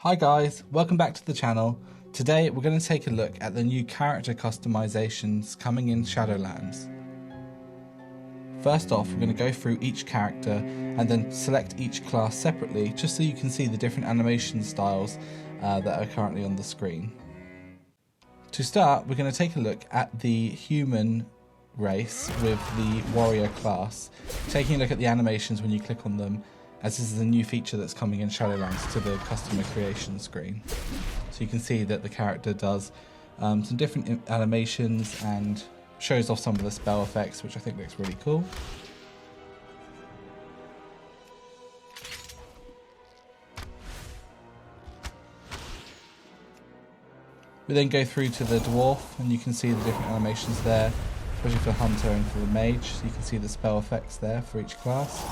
Hi guys, welcome back to the channel. Today we're going to take a look at the new character customizations coming in Shadowlands. First off, we're going to go through each character and then select each class separately just so you can see the different animation styles that are currently on the screen. To start, we're going to take a look at the human race with the warrior class, taking a look at the animations when you click on them, as this is a new feature that's coming in Shadowlands to the customer creation screen. So you can see that the character does some different animations and shows off some of the spell effects, which I think looks really cool. We then go through to the dwarf and you can see the different animations there, especially for hunter and for the mage, so you can see the spell effects there for each class.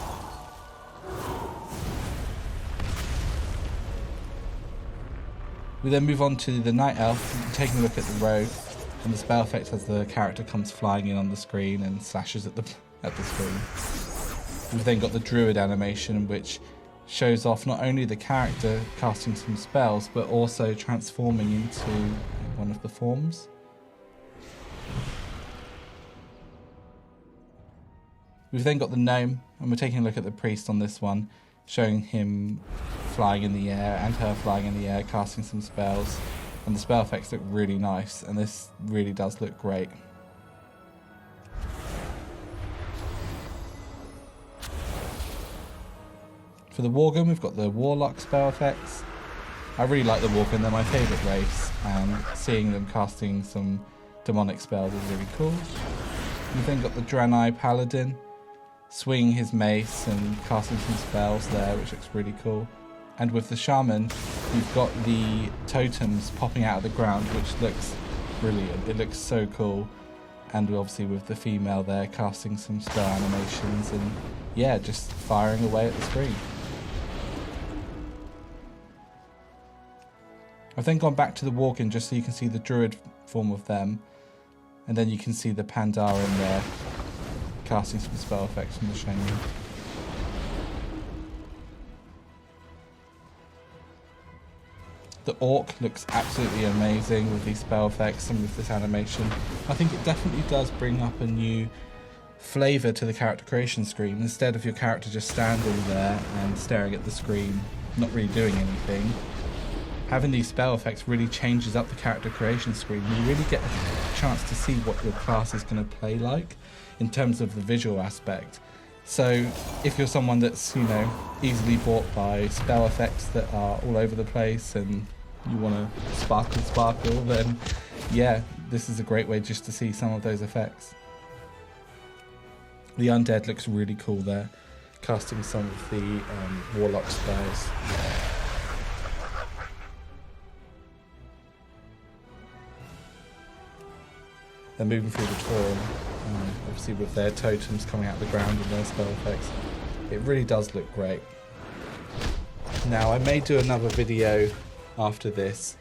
We then move on to the night elf, taking a look at the rogue and the spell effect as the character comes flying in on the screen and slashes at the screen. We've then got the druid animation, which shows off not only the character casting some spells but also transforming into one of the forms. We've then got the gnome, and we're taking a look at the priest on this one, showing him flying in the air and her flying in the air, casting some spells, and the spell effects look really nice, and this really does look great. For the Worgen, we've got the warlock spell effects. I really like the Worgen, they're my favourite race, and seeing them casting some demonic spells is really cool. We've then got the Draenei paladin, swinging his mace and casting some spells there, which looks really cool. And with the shaman, you've got the totems popping out of the ground, which looks brilliant. It looks so cool. And obviously with the female there, casting some spell animations and yeah, just firing away at the screen. I've then gone back to the Worgen just so you can see the druid form of them. And then you can see the Pandaren there, casting some spell effects from the shaman. The orc looks absolutely amazing with these spell effects and with this animation. I think it definitely does bring up a new flavour to the character creation screen. Instead of your character just standing there and staring at the screen, not really doing anything, having these spell effects really changes up the character creation screen. You really get a chance to see what your class is going to play like in terms of the visual aspect. So if you're someone that's, easily bought by spell effects that are all over the place and you want to sparkle, then yeah, this is a great way just to see some of those effects. The undead looks really cool there, casting some of the warlock spells. They're moving through the Tauren, obviously with their totems coming out of the ground and their spell effects. It really does look great. Now I may do another video after this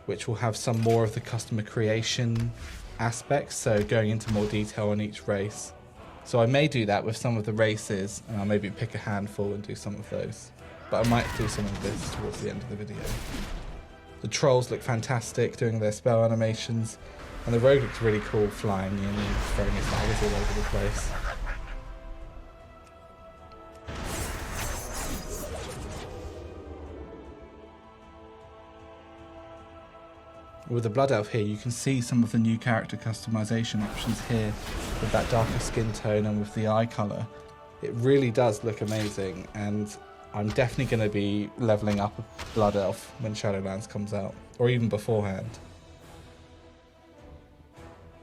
which will have some more of the customer creation aspects, so going into more detail on each race. So I may do that with some of the races, and I'll maybe pick a handful and do some of those. But I might do some of this towards the end of the video. The trolls look fantastic doing their spell animations. And the rogue looks really cool flying in and throwing his daggers all over the place. With the blood elf here, you can see some of the new character customization options here with that darker skin tone and with the eye colour. It really does look amazing, and I'm definitely going to be levelling up a blood elf when Shadowlands comes out, or even beforehand.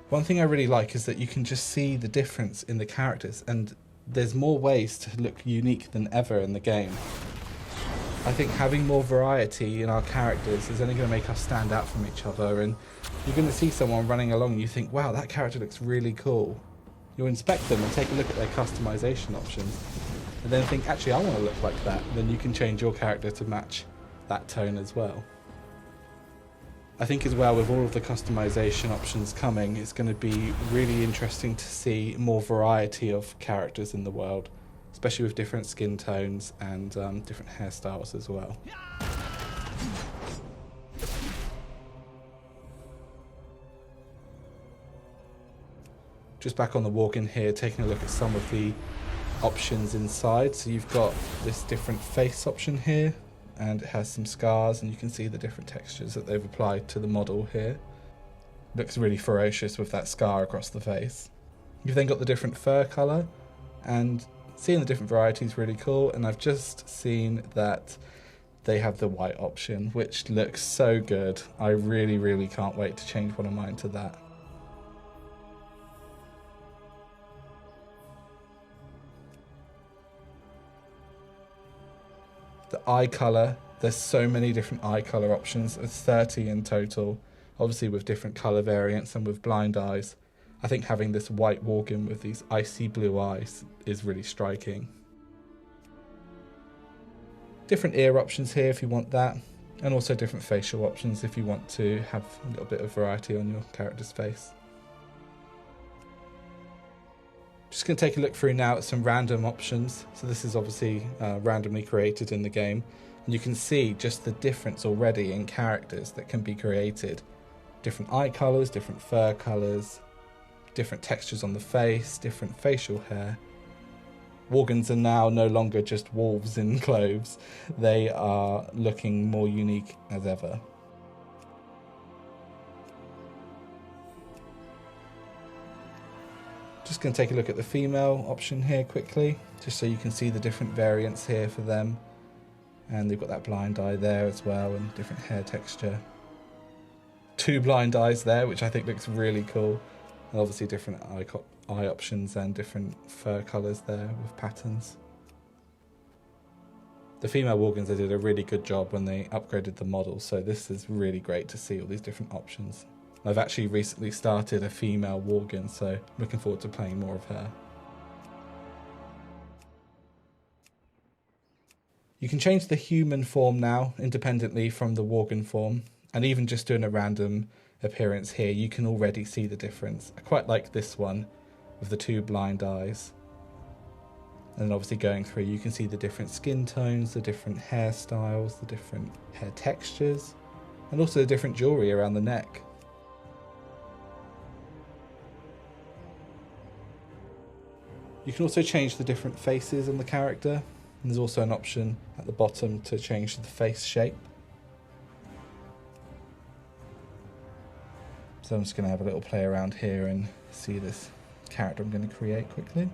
One thing I really like is that you can just see the difference in the characters, and there's more ways to look unique than ever in the game. I think having more variety in our characters is only going to make us stand out from each other, and you're going to see someone running along and you think, wow, that character looks really cool. You'll inspect them and take a look at their customization options, and then think, actually I want to look like that. And then you can change your character to match that tone as well. I think as well, with all of the customization options coming, it's going to be really interesting to see more variety of characters in the world, especially with different skin tones and different hairstyles as well. Just back on the walk-in here, taking a look at some of the options inside. So you've got this different face option here, and it has some scars, and you can see the different textures that they've applied to the model here. Looks really ferocious with that scar across the face. You've then got the different fur colour, and seeing the different varieties is really cool. And I've just seen that they have the white option, which looks so good. I really can't wait to change one of mine to that. The eye colour, there's so many different eye colour options. There's 30 in total, obviously with different colour variants and with blind eyes. I think having this white walk-in with these icy blue eyes is really striking. Different ear options here if you want that, and also different facial options if you want to have a little bit of variety on your character's face. Just going to take a look through now at some random options. So this is obviously randomly created in the game, and you can see just the difference already in characters that can be created. Different eye colours, different fur colours, different textures on the face, different facial hair. Worgens are now no longer just wolves in clothes, they are looking more unique as ever. Just going to take a look at the female option here quickly, just so you can see the different variants here for them. And they've got that blind eye there as well, and different hair texture. 2 blind eyes there, which I think looks really cool. And obviously different eye options and different fur colours there with patterns. The female Worgens, they did a really good job when they upgraded the model, so this is really great to see all these different options. I've actually recently started a female Worgen, so looking forward to playing more of her. You can change the human form now independently from the Worgen form, and even just doing a random appearance here, you can already see the difference. I quite like this one with the 2 blind eyes. And then obviously going through, you can see the different skin tones, the different hairstyles, the different hair textures, and also the different jewellery around the neck. You can also change the different faces on the character, and there's also an option at the bottom to change the face shape. So I'm just going to have a little play around here and see this character I'm going to create quickly.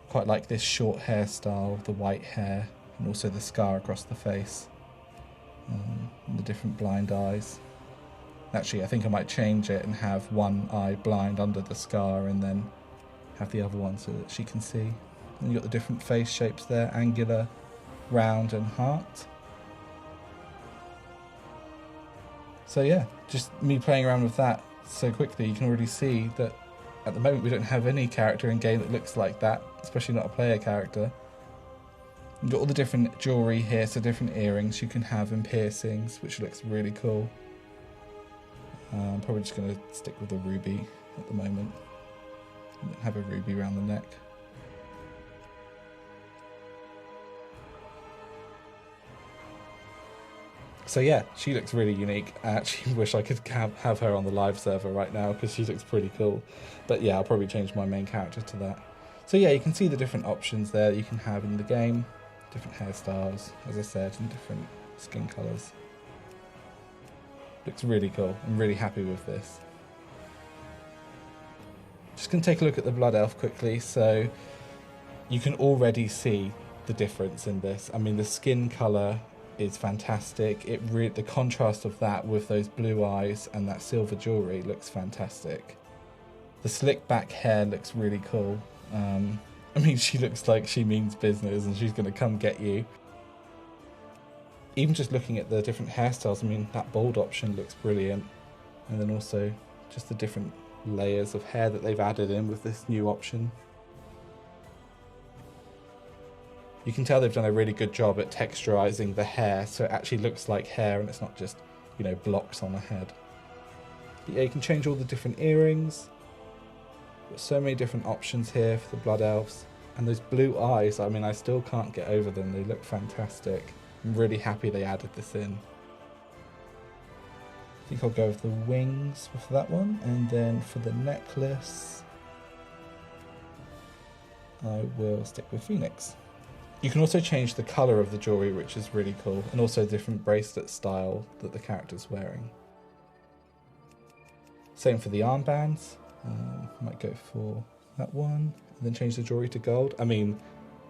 Quite like this short hairstyle, the white hair, and also the scar across the face, and the different blind eyes. Actually, I think I might change it and have one eye blind under the scar and then have the other one so that she can see. And you've got the different face shapes there, angular, round and heart. So yeah, just me playing around with that so quickly, you can already see that at the moment we don't have any character in game that looks like that, especially not a player character. You've got all the different jewellery here, so different earrings you can have and piercings, which looks really cool. I'm probably just going to stick with the ruby at the moment. Have a ruby around the neck. So yeah, she looks really unique. I actually wish I could have her on the live server right now because she looks pretty cool. But yeah, I'll probably change my main character to that. So yeah, you can see the different options there that you can have in the game. Different hairstyles, as I said, and different skin colours. Looks really cool. I'm really happy with this. Just going to take a look at the Blood Elf quickly. So you can already see the difference in this. I mean, the skin colour is fantastic. The contrast of that with those blue eyes and that silver jewellery looks fantastic. The slick back hair looks really cool. I mean, she looks like she means business and she's going to come get you. Even just looking at the different hairstyles, I mean, that bald option looks brilliant. And then also just the different layers of hair that they've added in with this new option. You can tell they've done a really good job at texturizing the hair so it actually looks like hair and it's not just, you know, blocks on the head. But yeah, you can change all the different earrings. Got so many different options here for the Blood Elves. And those blue eyes, I mean, I still can't get over them. They look fantastic. I'm really happy they added this in. I think I'll go with the wings for that one, and then for the necklace I will stick with Phoenix. You can also change the colour of the jewellery, which is really cool, and also different bracelet style that the character's wearing. Same for the armbands. Might go for that one, and then change the jewellery to gold. I mean,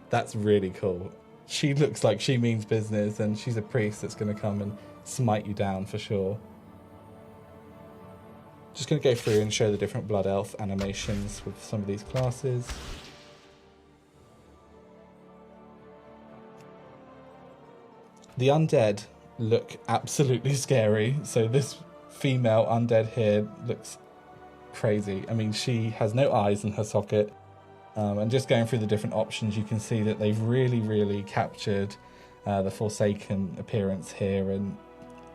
that's really cool. She looks like she means business, and she's a priest that's going to come and smite you down for sure. Just going to go through and show the different Blood Elf animations with some of these classes. The undead look absolutely scary, so this female undead here looks crazy. I mean, she has no eyes in her socket, and just going through the different options, you can see that they've really captured the Forsaken appearance here, and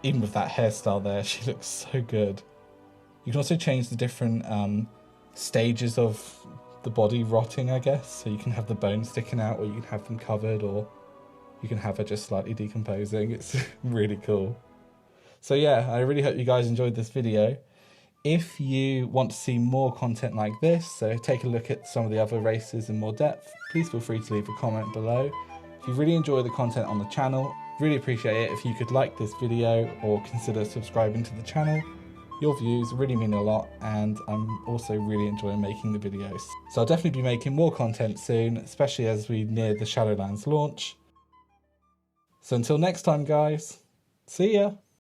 even with that hairstyle there, she looks so good. You can also change the different stages of the body rotting, I guess, so you can have the bones sticking out, or you can have them covered, or you can have her just slightly decomposing. It's really cool. So yeah, I really hope you guys enjoyed this video. If you want to see more content like this, so take a look at some of the other races in more depth, please feel free to leave a comment below. If you really enjoy the content on the channel, really appreciate it if you could like this video or consider subscribing to the channel. Your views really mean a lot, and I'm also really enjoying making the videos. So I'll definitely be making more content soon, especially as we near the Shadowlands launch. So until next time guys, see ya!